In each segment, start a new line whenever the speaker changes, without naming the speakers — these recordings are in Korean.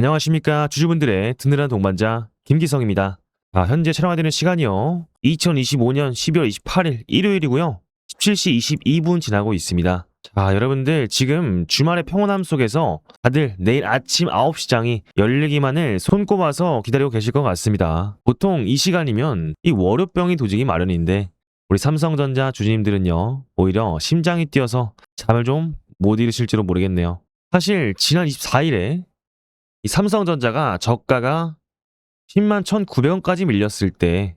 안녕하십니까. 주주분들의 든든한 동반자 김기성입니다. 현재 촬영되는 시간이요. 2025년 12월 28일 일요일이고요. 17시 22분 지나고 있습니다. 여러분들 지금 주말의 평온함 속에서 다들 내일 아침 9시장이 열리기만을 손꼽아서 기다리고 계실 것 같습니다. 보통 이 시간이면 이 월요병이 도지기 마련인데 우리 삼성전자 주주님들은요. 오히려 심장이 뛰어서 잠을 좀 못 이루실지도 모르겠네요. 사실 지난 24일에 이 삼성전자가 저가가 10만 1,900원까지 밀렸을 때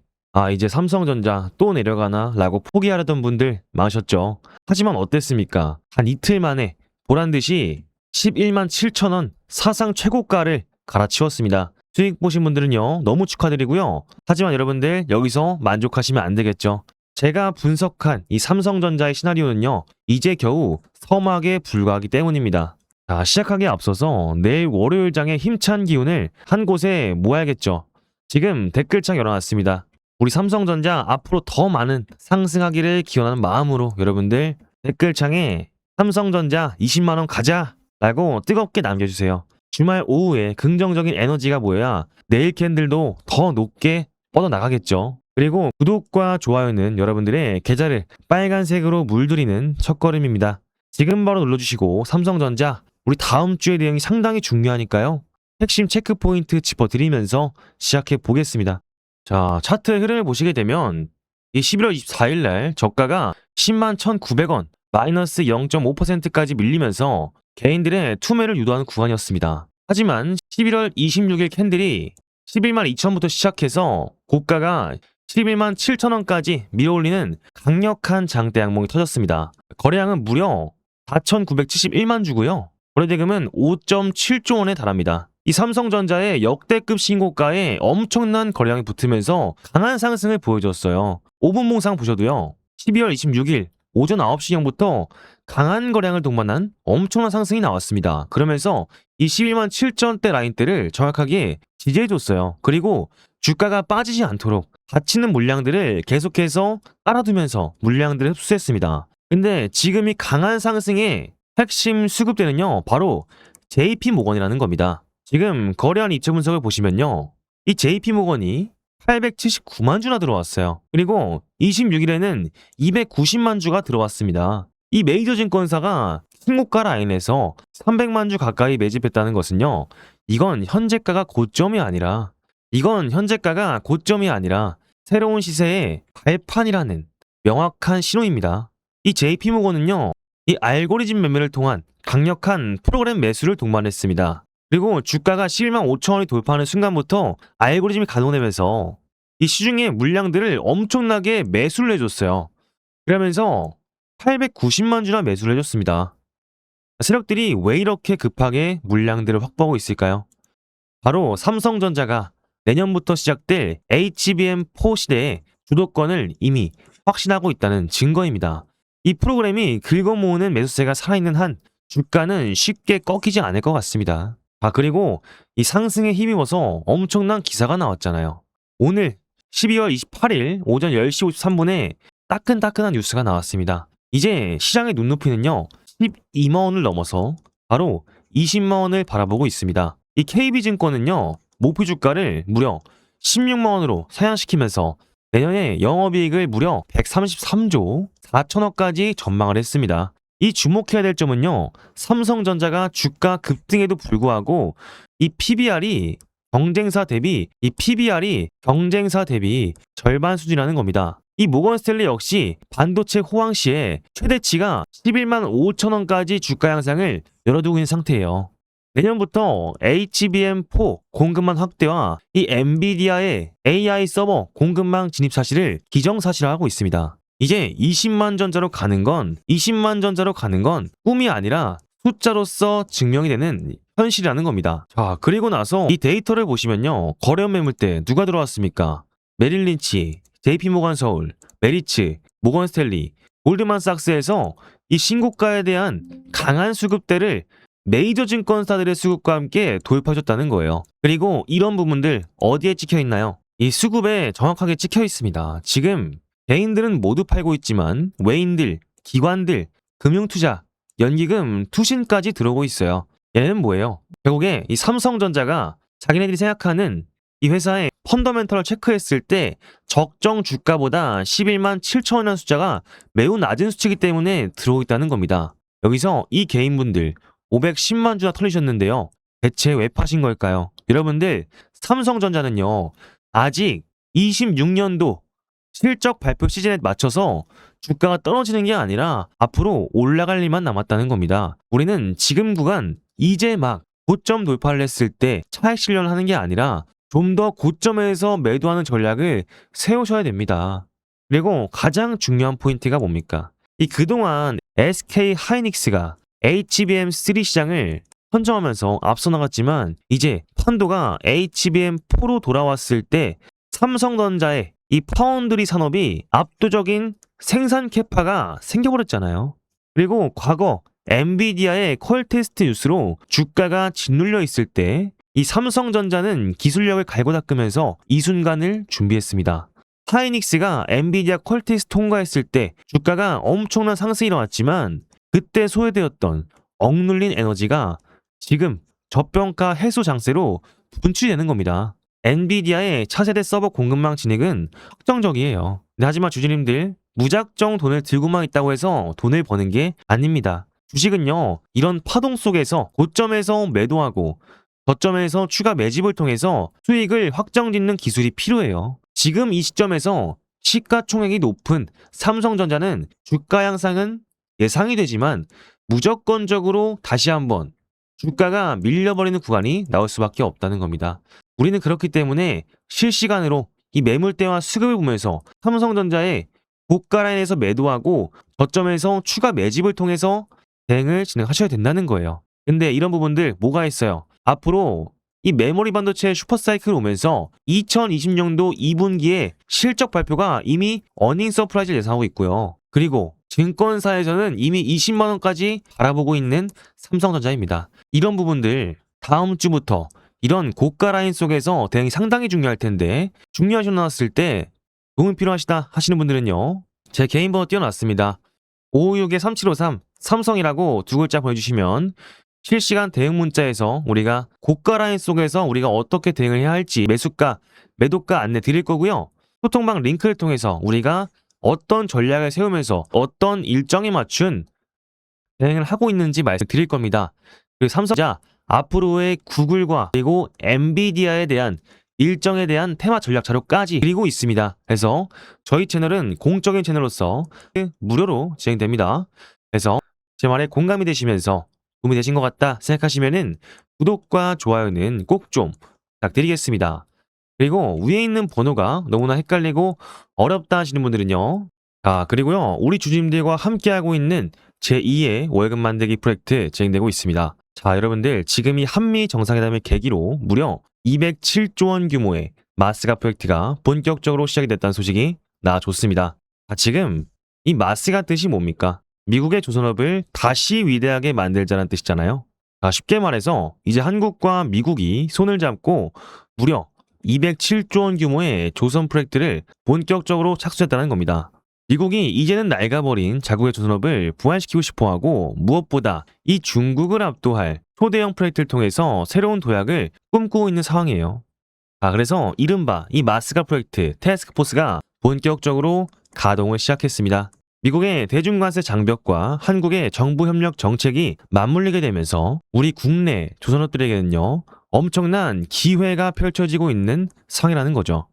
이제 삼성전자 또 내려가나 라고 포기하려던 분들 많으셨죠. 하지만 어땠습니까? 한 이틀 만에 보란듯이 11만 7천원 사상 최고가를 갈아치웠습니다. 수익 보신 분들은요 너무 축하드리고요. 하지만 여러분들 여기서 만족하시면 안 되겠죠. 제가 분석한 이 삼성전자의 시나리오는요 이제 겨우 서막에 불과하기 때문입니다. 시작하기에 앞서서 내일 월요일장의 힘찬 기운을 한 곳에 모아야겠죠. 지금 댓글창 열어놨습니다. 우리 삼성전자 앞으로 더 많은 상승하기를 기원하는 마음으로 여러분들 댓글창에 삼성전자 20만원 가자 라고 뜨겁게 남겨주세요. 주말 오후에 긍정적인 에너지가 모여야 내일 캔들도 더 높게 뻗어나가겠죠. 그리고 구독과 좋아요는 여러분들의 계좌를 빨간색으로 물들이는 첫걸음입니다. 지금 바로 눌러주시고 삼성전자 우리 다음 주의 내용이 상당히 중요하니까요. 핵심 체크포인트 짚어드리면서 시작해 보겠습니다. 차트 흐름을 보시게 되면 이 11월 24일 날 저가가 10만 1,900원 마이너스 0.5%까지 밀리면서 개인들의 투매를 유도하는 구간이었습니다. 하지만 11월 26일 캔들이 11만 2천부터 시작해서 고가가 11만 7천원까지 밀어올리는 강력한 장대 양봉이 터졌습니다. 거래량은 무려 4,971만 주고요. 거래대금은 5.7조 원에 달합니다. 이 삼성전자의 역대급 신고가에 엄청난 거래량이 붙으면서 강한 상승을 보여줬어요. 5분 봉상 보셔도요. 12월 26일 오전 9시경부터 강한 거래량을 동반한 엄청난 상승이 나왔습니다. 그러면서 이 11만 7천대 라인대를 정확하게 지지해줬어요. 그리고 주가가 빠지지 않도록 닫히는 물량들을 계속해서 깔아두면서 물량들을 흡수했습니다. 근데 지금 이 강한 상승의 핵심 수급대는요 바로 JP모건이라는 겁니다. 지금 거래한 이체 분석을 보시면요 이 JP모건이 879만 주나 들어왔어요. 그리고 26일에는 290만 주가 들어왔습니다. 이 메이저 증권사가 신고가 라인에서 300만 주 가까이 매집했다는 것은요 이건 현재가가 고점이 아니라 새로운 시세의 발판이라는 명확한 신호입니다. 이 JP모건은요 이 알고리즘 매매를 통한 강력한 프로그램 매수를 동반했습니다. 그리고 주가가 11만 5천원이 돌파하는 순간부터 알고리즘이 가동되면서 이 시중의 물량들을 엄청나게 매수를 해줬어요. 그러면서 890만 주나 매수를 해줬습니다. 세력들이 왜 이렇게 급하게 물량들을 확보하고 있을까요? 바로 삼성전자가 내년부터 시작될 HBM4 시대의 주도권을 이미 확신하고 있다는 증거입니다. 이 프로그램이 긁어모으는 매수세가 살아있는 한 주가는 쉽게 꺾이지 않을 것 같습니다. 그리고 이 상승에 힘입어서 엄청난 기사가 나왔잖아요. 오늘 12월 28일 오전 10시 53분에 따끈따끈한 뉴스가 나왔습니다. 이제 시장의 눈높이는요 12만원을 넘어서 바로 20만원을 바라보고 있습니다. 이 KB증권은요 목표 주가를 무려 16만원으로 상향시키면서 내년에 영업이익을 무려 133조 4천억까지 전망을 했습니다. 이 주목해야 될 점은요 삼성전자가 주가 급등에도 불구하고 이 PBR이 경쟁사 대비 절반 수준이라는 겁니다. 이 모건스탠리 역시 반도체 호황 시에 최대치가 11만 5천원까지 주가 양상을 열어두고 있는 상태예요. 내년부터 HBM4 공급망 확대와 이 엔비디아의 AI 서버 공급망 진입 사실을 기정사실화하고 있습니다. 이제 20만 전자로 가는 건 꿈이 아니라 숫자로서 증명이 되는 현실이라는 겁니다. 그리고 나서 이 데이터를 보시면요. 거래원 매물대 누가 들어왔습니까? 메릴린치, JP모건 서울, 메리츠, 모건스탠리, 골드만삭스에서 이 신고가에 대한 강한 수급대를 메이저 증권사들의 수급과 함께 도입하셨다는 거예요. 그리고 이런 부분들 어디에 찍혀 있나요? 이 수급에 정확하게 찍혀 있습니다. 지금 개인들은 모두 팔고 있지만 외인들, 기관들, 금융투자, 연기금, 투신까지 들어오고 있어요. 얘는 뭐예요? 결국에 이 삼성전자가 자기네들이 생각하는 이 회사의 펀더멘털을 체크했을 때 적정 주가보다 11만 7천원이라는 숫자가 매우 낮은 수치이기 때문에 들어오고 있다는 겁니다. 여기서 이 개인분들 510만 주나 털리셨는데요. 대체 왜 파신 걸까요? 여러분들, 삼성전자는요, 아직 26년도 실적 발표 시즌에 맞춰서 주가가 떨어지는 게 아니라 앞으로 올라갈 일만 남았다는 겁니다. 우리는 지금 구간 이제 막 고점 돌파를 했을 때 차익 실현을 하는 게 아니라 좀 더 고점에서 매도하는 전략을 세우셔야 됩니다. 그리고 가장 중요한 포인트가 뭡니까? 이 그동안 SK 하이닉스가 HBM3 시장을 선점하면서 앞서 나갔지만 이제 판도가 HBM4로 돌아왔을 때 삼성전자의 이 파운드리 산업이 압도적인 생산 캐파가 생겨버렸잖아요. 그리고 과거 엔비디아의 퀄테스트 뉴스로 주가가 짓눌려 있을 때 이 삼성전자는 기술력을 갈고 닦으면서 이 순간을 준비했습니다. 하이닉스가 엔비디아 퀄테스트 통과했을 때 주가가 엄청난 상승이 일어났지만 그때 소외되었던 억눌린 에너지가 지금 저평가 해소 장세로 분출되는 겁니다. 엔비디아의 차세대 서버 공급망 진행은 확정적이에요. 하지만 주주님들, 무작정 돈을 들고만 있다고 해서 돈을 버는 게 아닙니다. 주식은요, 이런 파동 속에서 고점에서 매도하고 저점에서 추가 매집을 통해서 수익을 확정짓는 기술이 필요해요. 지금 이 시점에서 시가총액이 높은 삼성전자는 주가 향상은 예상이 되지만 무조건적으로 다시 한번 주가가 밀려버리는 구간이 나올 수밖에 없다는 겁니다. 우리는 그렇기 때문에 실시간으로 이 매물대와 수급을 보면서 삼성전자의 고가 라인에서 매도하고 저점에서 추가 매집을 통해서 대응을 진행하셔야 된다는 거예요. 근데 이런 부분들 뭐가 있어요? 앞으로 이 메모리 반도체 슈퍼사이클 오면서 2020년도 2분기에 실적 발표가 이미 어닝 서프라이즈를 예상하고 있고요. 그리고 증권사에서는 이미 20만원까지 바라보고 있는 삼성전자입니다. 이런 부분들 다음 주부터 이런 고가 라인 속에서 대응이 상당히 중요할 텐데 중요하셨을 때 도움이 필요하시다 하시는 분들은요. 제 개인 번호 띄워놨습니다. 556-3753 삼성이라고 두 글자 보내주시면 실시간 대응 문자에서 우리가 고가 라인 속에서 우리가 어떻게 대응을 해야 할지 매수가, 매도가 안내 드릴 거고요. 소통방 링크를 통해서 우리가 어떤 전략을 세우면서 어떤 일정에 맞춘 대응을 하고 있는지 말씀드릴 겁니다. 그리고 삼성전자 앞으로의 구글과 그리고 엔비디아에 대한 일정에 대한 테마 전략 자료까지 드리고 있습니다. 그래서 저희 채널은 공적인 채널로서 무료로 진행됩니다. 그래서 제 말에 공감이 되시면서 도움이 되신 것 같다 생각하시면은 구독과 좋아요는 꼭 좀 부탁드리겠습니다. 그리고 위에 있는 번호가 너무나 헷갈리고 어렵다 하시는 분들은요. 그리고요. 우리 주주님들과 함께하고 있는 제2의 월급 만들기 프로젝트 진행되고 있습니다. 자, 여러분들 지금 이 한미 정상회담을 계기로 무려 207조 원 규모의 마스가 프로젝트가 본격적으로 시작이 됐다는 소식이 나와줬습니다. 지금 이 마스가 뜻이 뭡니까? 미국의 조선업을 다시 위대하게 만들자는 뜻이잖아요. 쉽게 말해서 이제 한국과 미국이 손을 잡고 무려 207조 원 규모의 조선 프로젝트를 본격적으로 착수했다는 겁니다. 미국이 이제는 낡아버린 자국의 조선업을 부활시키고 싶어하고 무엇보다 이 중국을 압도할 초대형 프로젝트를 통해서 새로운 도약을 꿈꾸고 있는 상황이에요. 그래서 이른바 이 마스가 프로젝트 태스크포스가 본격적으로 가동을 시작했습니다. 미국의 대중관세 장벽과 한국의 정부협력 정책이 맞물리게 되면서 우리 국내 조선업들에게는요 엄청난 기회가 펼쳐지고 있는 상황이라는 거죠.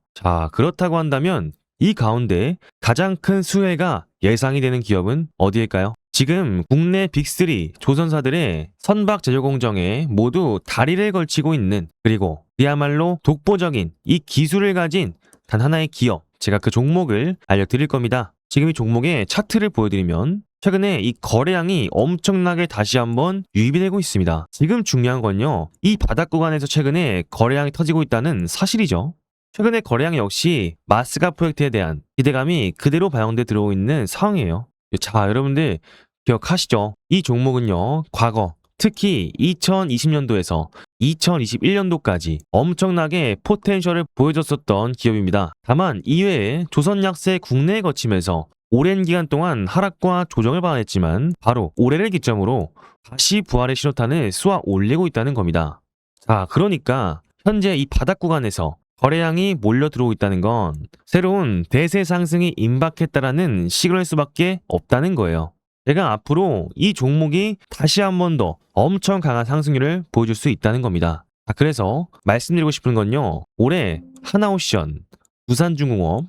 그렇다고 한다면 이 가운데 가장 큰 수혜가 예상이 되는 기업은 어디일까요? 지금 국내 빅3 조선사들의 선박 제조 공정에 모두 다리를 걸치고 있는 그리고 그야말로 독보적인 이 기술을 가진 단 하나의 기업, 제가 그 종목을 알려드릴 겁니다. 지금 이 종목의 차트를 보여드리면 최근에 이 거래량이 엄청나게 다시 한번 유입이 되고 있습니다. 지금 중요한 건요. 이 바닥 구간에서 최근에 거래량이 터지고 있다는 사실이죠. 최근에 거래량 역시 마스가 프로젝트에 대한 기대감이 그대로 반영돼 들어오고 있는 상황이에요. 여러분들 기억하시죠? 이 종목은요. 과거 특히 2020년도에서 2021년도까지 엄청나게 포텐셜을 보여줬었던 기업입니다. 다만 이외에 조선약세 국내에 거치면서 오랜 기간 동안 하락과 조정을 받아냈지만 바로 올해를 기점으로 다시 부활의 신호탄을 쏘아 올리고 있다는 겁니다. 자, 그러니까 현재 이 바닥 구간에서 거래량이 몰려 들어오고 있다는 건 새로운 대세 상승이 임박했다라는 시그널일 수밖에 없다는 거예요. 제가 앞으로 이 종목이 다시 한 번 더 엄청 강한 상승률을 보여줄 수 있다는 겁니다. 그래서 말씀드리고 싶은 건요. 올해 하나오션, 두산중공업,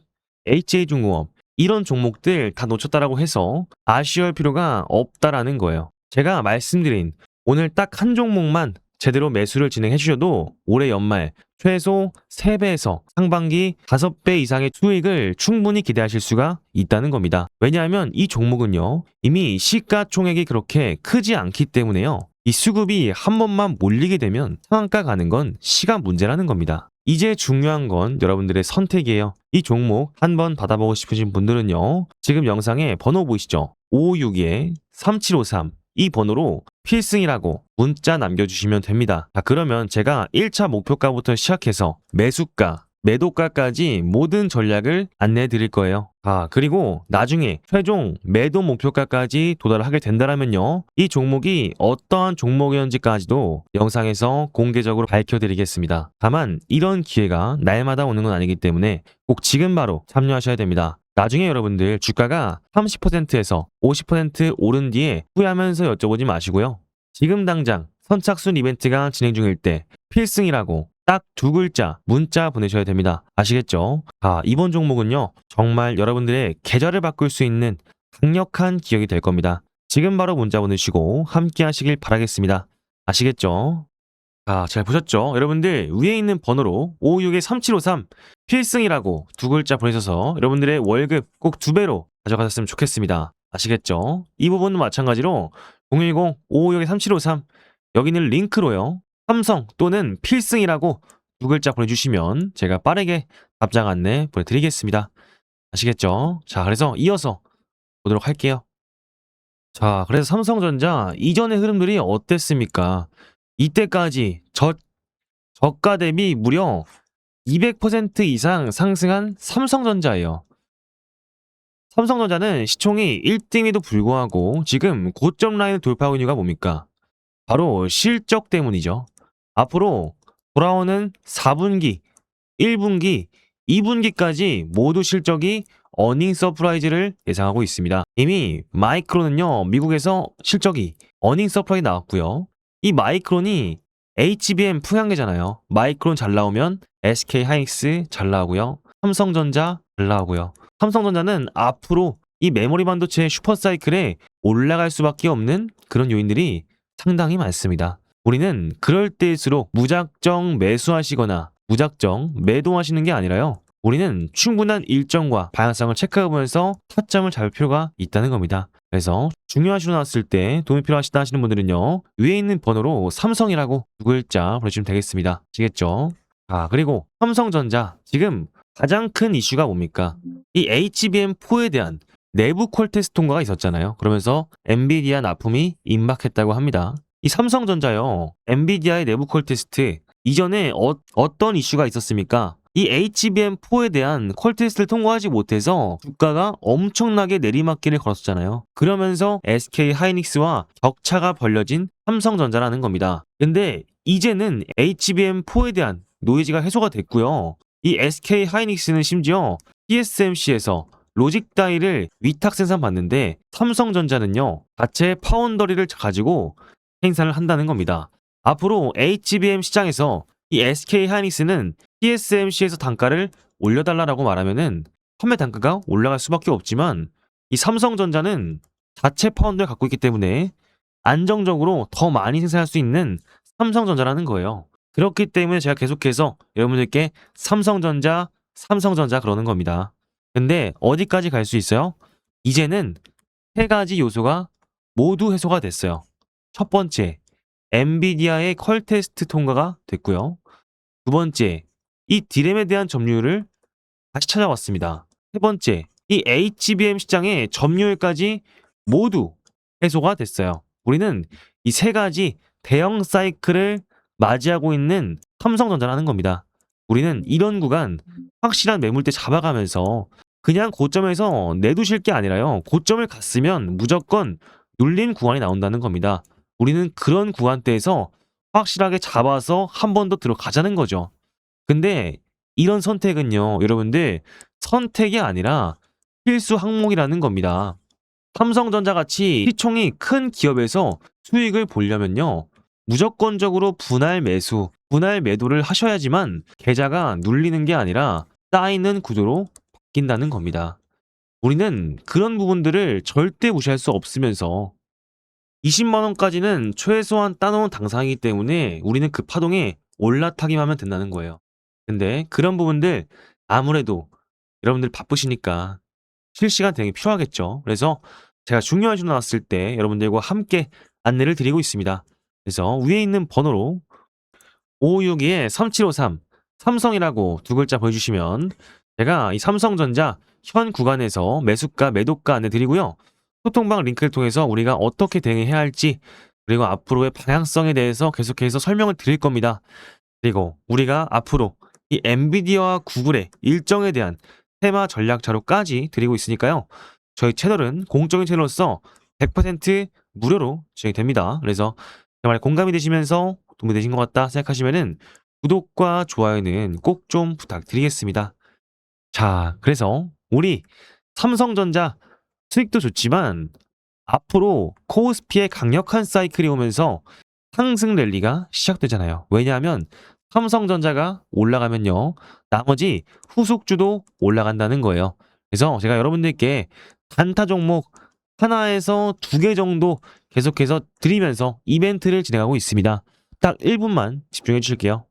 HA중공업 이런 종목들 다 놓쳤다라고 해서 아쉬워할 필요가 없다라는 거예요. 제가 말씀드린 오늘 딱 한 종목만 제대로 매수를 진행해 주셔도 올해 연말 최소 3배에서 상반기 5배 이상의 수익을 충분히 기대하실 수가 있다는 겁니다. 왜냐하면 이 종목은요, 이미 시가총액이 그렇게 크지 않기 때문에요. 이 수급이 한 번만 몰리게 되면 상한가 가는 건 시간 문제라는 겁니다. 이제 중요한 건 여러분들의 선택이에요. 이 종목 한번 받아보고 싶으신 분들은요, 지금 영상에 번호 보이시죠? 5562-3753 이 번호로 필승이라고 문자 남겨주시면 됩니다. 그러면 제가 1차 목표가부터 시작해서 매수가, 매도가까지 모든 전략을 안내해 드릴 거예요. 그리고 나중에 최종 매도 목표가까지 도달하게 된다면요, 이 종목이 어떠한 종목이었는지까지도 영상에서 공개적으로 밝혀드리겠습니다. 다만 이런 기회가 날마다 오는 건 아니기 때문에 꼭 지금 바로 참여하셔야 됩니다. 나중에 여러분들 주가가 30%에서 50% 오른 뒤에 후회하면서 여쭤보지 마시고요. 지금 당장 선착순 이벤트가 진행 중일 때 필승이라고 딱 2글자 문자 보내셔야 됩니다. 아시겠죠? 이번 종목은요, 정말 여러분들의 계좌를 바꿀 수 있는 강력한 기억이 될 겁니다. 지금 바로 문자 보내시고 함께 하시길 바라겠습니다. 아시겠죠? 잘 보셨죠? 여러분들 위에 있는 번호로 561-3753 필승이라고 2글자 보내셔서 여러분들의 월급 꼭 2배로 가져가셨으면 좋겠습니다. 아시겠죠? 이 부분은 마찬가지로 010-556-3753 여기 있는 링크로요, 삼성 또는 필승이라고 2글자 보내주시면 제가 빠르게 답장 안내 보내드리겠습니다. 아시겠죠? 그래서 이어서 보도록 할게요. 그래서 삼성전자 이전의 흐름들이 어땠습니까? 이때까지 저가 대비 무려 200% 이상 상승한 삼성전자예요. 삼성전자는 시총이 1등에도 불구하고 지금 고점 라인을 돌파하고 있는 이유가 뭡니까? 바로 실적 때문이죠. 앞으로 돌아오는 4분기, 1분기, 2분기까지 모두 실적이 어닝 서프라이즈를 예상하고 있습니다. 이미 마이크론은요, 미국에서 실적이 어닝 서프라이즈 나왔고요. 이 마이크론이 HBM 풍향계잖아요. 마이크론 잘 나오면 SK 하이닉스 잘 나오고요. 삼성전자 잘 나오고요. 삼성전자는 앞으로 이 메모리 반도체 슈퍼사이클에 올라갈 수밖에 없는 그런 요인들이 상당히 많습니다. 우리는 그럴 때일수록 무작정 매수하시거나 무작정 매도하시는 게 아니라요, 우리는 충분한 일정과 방향성을 체크해보면서 타점을 잡을 필요가 있다는 겁니다. 그래서 중요한 신호 나왔을 때 도움이 필요하시다 하시는 분들은요, 위에 있는 번호로 삼성이라고 2글자 보내주시면 되겠습니다. 아시겠죠? 그리고 삼성전자 지금 가장 큰 이슈가 뭡니까? 이 HBM4에 대한 내부 퀄 테스트 통과가 있었잖아요. 그러면서 엔비디아 납품이 임박했다고 합니다. 이 삼성전자요, 엔비디아의 내부 퀄 테스트 이전에 어떤 이슈가 있었습니까? 이 HBM4에 대한 퀄 테스트를 통과하지 못해서 주가가 엄청나게 내리막길을 걸었잖아요. 그러면서 SK 하이닉스와 격차가 벌려진 삼성전자라는 겁니다. 근데 이제는 HBM4에 대한 노이즈가 해소가 됐고요. 이 SK 하이닉스는 심지어 TSMC에서 로직 다이를 위탁 생산받는데 삼성전자는요, 자체 파운더리를 가지고 생산을 한다는 겁니다. 앞으로 HBM 시장에서 이 SK 하이닉스는 TSMC에서 단가를 올려달라고 말하면은 판매 단가가 올라갈 수밖에 없지만, 이 삼성전자는 자체 파운드를 갖고 있기 때문에 안정적으로 더 많이 생산할 수 있는 삼성전자라는 거예요. 그렇기 때문에 제가 계속해서 여러분들께 삼성전자 그러는 겁니다. 근데 어디까지 갈 수 있어요? 이제는 3가지 요소가 모두 해소가 됐어요. 첫 번째, 엔비디아의 퀄 테스트 통과가 됐고요. 두 번째, 이 디램에 대한 점유율을 다시 찾아왔습니다. 세 번째, 이 HBM 시장의 점유율까지 모두 해소가 됐어요. 우리는 이 3가지 대형 사이클을 맞이하고 있는 삼성전자라는 겁니다. 우리는 이런 구간 확실한 매물대 잡아가면서 그냥 고점에서 내두실 게 아니라요. 고점을 갔으면 무조건 눌린 구간이 나온다는 겁니다. 우리는 그런 구간대에서 확실하게 잡아서 한 번 더 들어가자는 거죠. 근데 이런 선택은요, 여러분들 선택이 아니라 필수 항목이라는 겁니다. 삼성전자 같이 시총이 큰 기업에서 수익을 보려면요, 무조건적으로 분할 매수, 분할 매도를 하셔야지만 계좌가 눌리는 게 아니라 쌓이는 구조로 바뀐다는 겁니다. 우리는 그런 부분들을 절대 무시할 수 없으면서 20만 원까지는 최소한 따놓은 당상이기 때문에 우리는 그 파동에 올라타기만 하면 된다는 거예요. 근데 그런 부분들 아무래도 여러분들 바쁘시니까 실시간 대응이 필요하겠죠. 그래서 제가 중요한 신호 나왔을 때 여러분들과 함께 안내를 드리고 있습니다. 그래서 위에 있는 번호로 5562-3753 삼성이라고 두 글자 보여주시면 제가 이 삼성전자 현 구간에서 매수가, 매도가 안내 드리고요. 소통방 링크를 통해서 우리가 어떻게 대응해야 할지, 그리고 앞으로의 방향성에 대해서 계속해서 설명을 드릴 겁니다. 그리고 우리가 앞으로 이 엔비디아와 구글의 일정에 대한 테마 전략 자료까지 드리고 있으니까요. 저희 채널은 공적인 채널로서 100% 무료로 진행이 됩니다. 그래서 정말 공감이 되시면서 도움이 되신 것 같다 생각하시면은 구독과 좋아요는 꼭 좀 부탁드리겠습니다. 자, 그래서 우리 삼성전자 수익도 좋지만 앞으로 코스피의 강력한 사이클이 오면서 상승 랠리가 시작되잖아요. 왜냐하면 삼성전자가 올라가면요, 나머지 후속주도 올라간다는 거예요. 그래서 제가 여러분들께 단타 종목 하나에서 2개 정도 계속해서 드리면서 이벤트를 진행하고 있습니다. 딱 1분만 집중해 주실게요.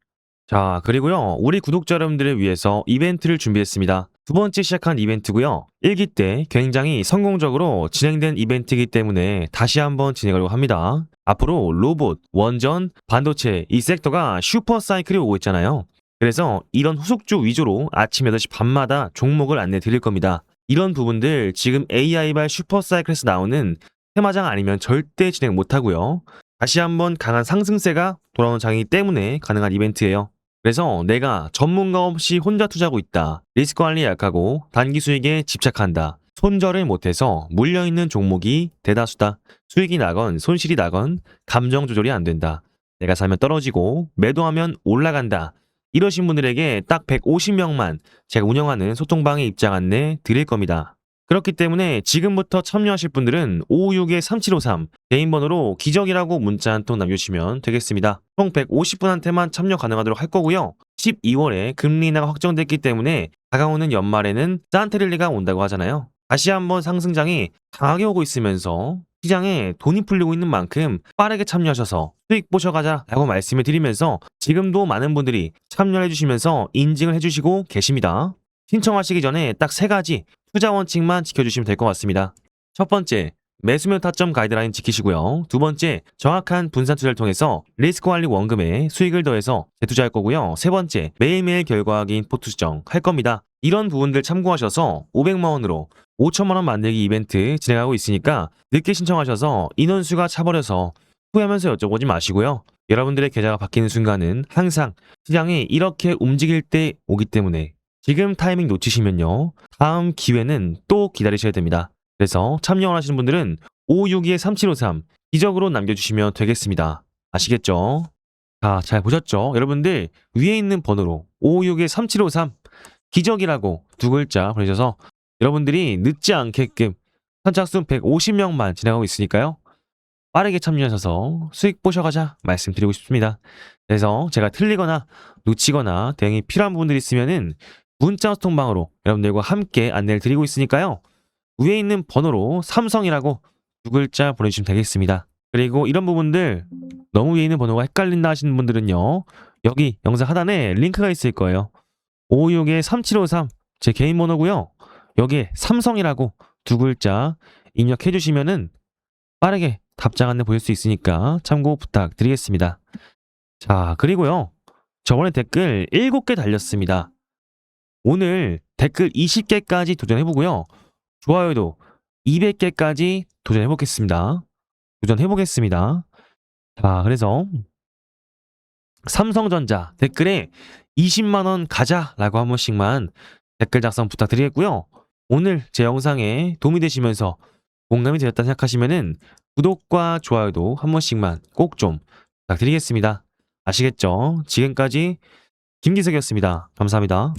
자, 그리고요, 우리 구독자 여러분들을 위해서 이벤트를 준비했습니다. 두 번째 시작한 이벤트고요. 1기 때 굉장히 성공적으로 진행된 이벤트이기 때문에 다시 한번 진행하려고 합니다. 앞으로 로봇, 원전, 반도체 이 섹터가 슈퍼 사이클이 오고 있잖아요. 그래서 이런 후속주 위주로 아침 8시 반마다 종목을 안내 드릴 겁니다. 이런 부분들 지금 AI발 슈퍼 사이클에서 나오는 테마장 아니면 절대 진행 못하고요. 다시 한번 강한 상승세가 돌아오는 장이기 때문에 가능한 이벤트예요. 그래서 내가 전문가 없이 혼자 투자하고 있다. 리스크 관리에 약하고 단기 수익에 집착한다. 손절을 못해서 물려있는 종목이 대다수다. 수익이 나건 손실이 나건 감정 조절이 안 된다. 내가 사면 떨어지고 매도하면 올라간다. 이러신 분들에게 딱 150명만 제가 운영하는 소통방에 입장 안내 드릴 겁니다. 그렇기 때문에 지금부터 참여하실 분들은 556-3753 개인 번호로 기적이라고 문자 한 통 남겨주시면 되겠습니다. 총 150분한테만 참여 가능하도록 할 거고요. 12월에 금리 인하가 확정됐기 때문에 다가오는 연말에는 산테릴리가 온다고 하잖아요. 다시 한번 상승장이 강하게 오고 있으면서 시장에 돈이 풀리고 있는 만큼 빠르게 참여하셔서 수익 보셔가자 라고 말씀을 드리면서 지금도 많은 분들이 참여해 주시면서 인증을 해주시고 계십니다. 신청하시기 전에 딱 3가지 투자 원칙만 지켜주시면 될 것 같습니다. 첫 번째, 매수면 타점 가이드라인 지키시고요. 두 번째, 정확한 분산 투자를 통해서 리스크 관리 원금에 수익을 더해서 재투자할 거고요. 세 번째, 매일매일 결과 확인 포트 수정할 겁니다. 이런 부분들 참고하셔서 500만 원으로 5천만 원 만들기 이벤트 진행하고 있으니까 늦게 신청하셔서 인원수가 차버려서 후회하면서 여쭤보지 마시고요. 여러분들의 계좌가 바뀌는 순간은 항상 시장이 이렇게 움직일 때 오기 때문에 지금 타이밍 놓치시면요, 다음 기회는 또 기다리셔야 됩니다. 그래서 참여 원하시는 분들은 562-3753 기적으로 남겨주시면 되겠습니다. 아시겠죠? 자, 잘 보셨죠? 여러분들 위에 있는 번호로 562-3753 기적이라고 두 글자 보내셔서 여러분들이 늦지 않게끔 선착순 150명만 진행하고 있으니까요. 빠르게 참여하셔서 수익 보셔가자 말씀드리고 싶습니다. 그래서 제가 틀리거나 놓치거나 대응이 필요한 부분들이 있으면은 문자 소통방으로 여러분들과 함께 안내를 드리고 있으니까요. 위에 있는 번호로 삼성이라고 두 글자 보내주시면 되겠습니다. 그리고 이런 부분들 너무 위에 있는 번호가 헷갈린다 하시는 분들은요, 여기 영상 하단에 링크가 있을 거예요. 556-3753 제 개인 번호고요. 여기에 삼성이라고 두 글자 입력해 주시면은 빠르게 답장 안내 보실 수 있으니까 참고 부탁드리겠습니다. 자, 그리고요, 저번에 댓글 7개 달렸습니다. 오늘 댓글 20개까지 도전해보고요. 좋아요도 200개까지 도전해보겠습니다. 자, 그래서 삼성전자 댓글에 20만 원 가자라고 한 번씩만 댓글 작성 부탁드리겠고요. 오늘 제 영상에 도움이 되시면서 공감이 되었다 생각하시면은 구독과 좋아요도 한 번씩만 꼭 좀 부탁드리겠습니다. 아시겠죠? 지금까지 김기석이었습니다. 감사합니다.